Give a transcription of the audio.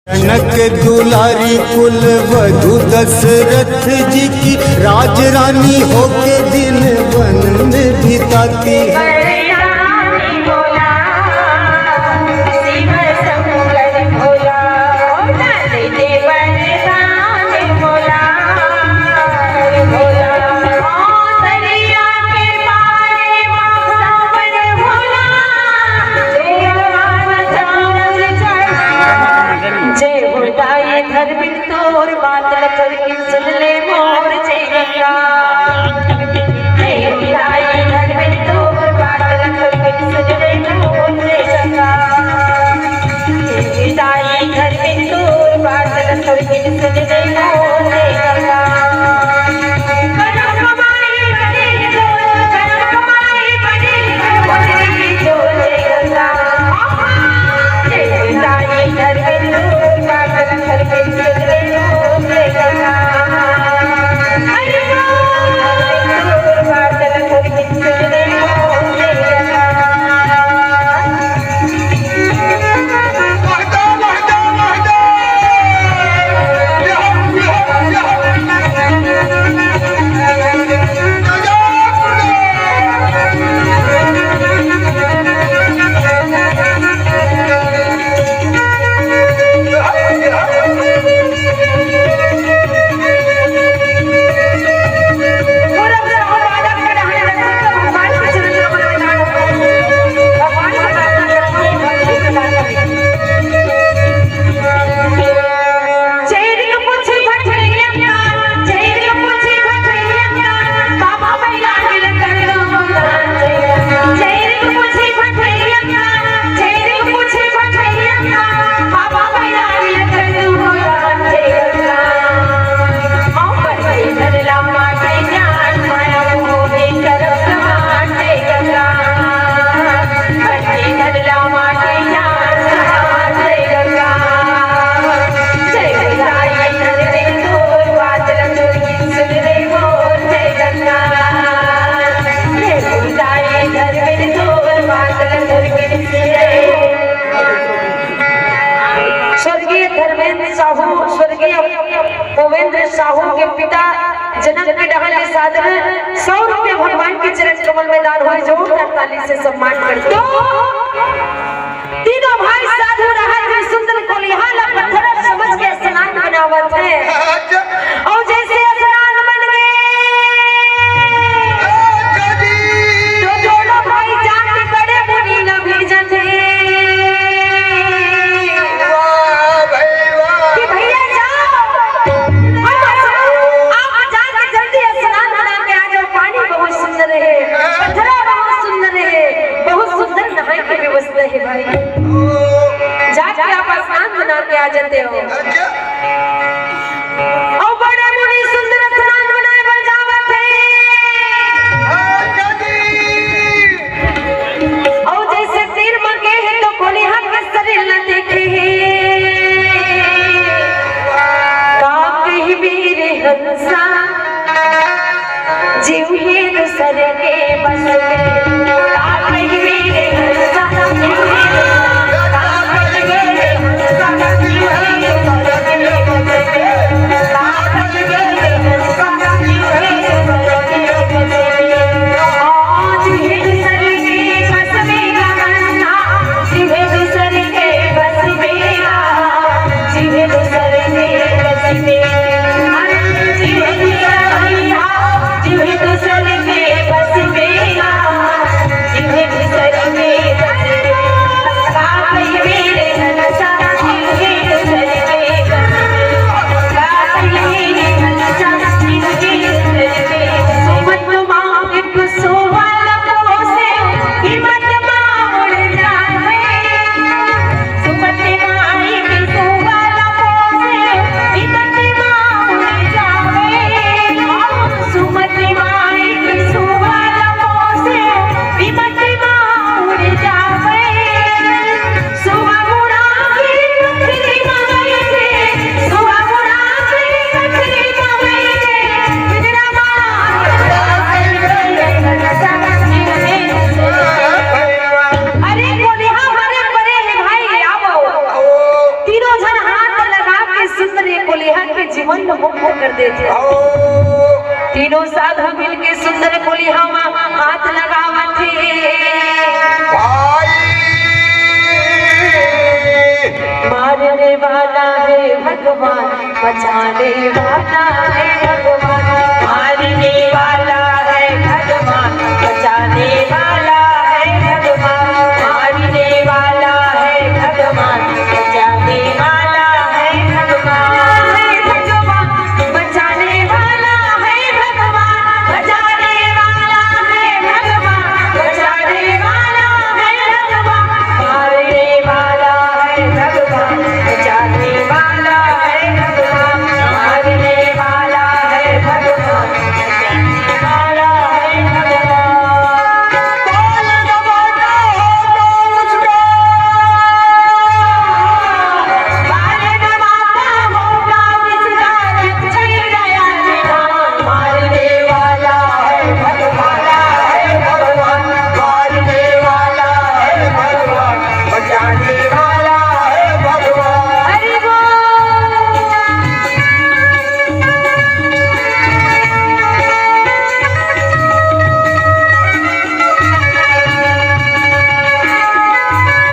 जनक दुलारी कुल वधु दशरथ जी की राज रानी होके दिन वन में बिताती है। साहू के पिता जनक के डहल साधन 100 रुपये भगवान के चरण कमल में दान हुए जो 48 से सम्मान करते तीनों भाई साधु रहा सुंदर कोलिहाला पत्थर समझ के स्नान बनावत है और जैसे स्नान बन गए तो दोनों भाई जाके बड़े मुनि न भेजत है कि भैया है भाई जाके आप स्नान बना के आ जाते हो और बड़े मुनि सुंदर स्नान बनाए बन जावत है और जैसे तीर मगे है तो कोली हम के शरीर न देखे काक ही वीर हंसा जीव ही दूसरे के बस में काक ही वीर हंसा जीव ही सुंदर ये कोलिहा के जीवन में मुक्त कर देते। तीनों साधु मिलके सुंदर कोलिहा में हाथ लगावत मारने वाला है भगवान, बचाने वाला है भगवान, मारने वाला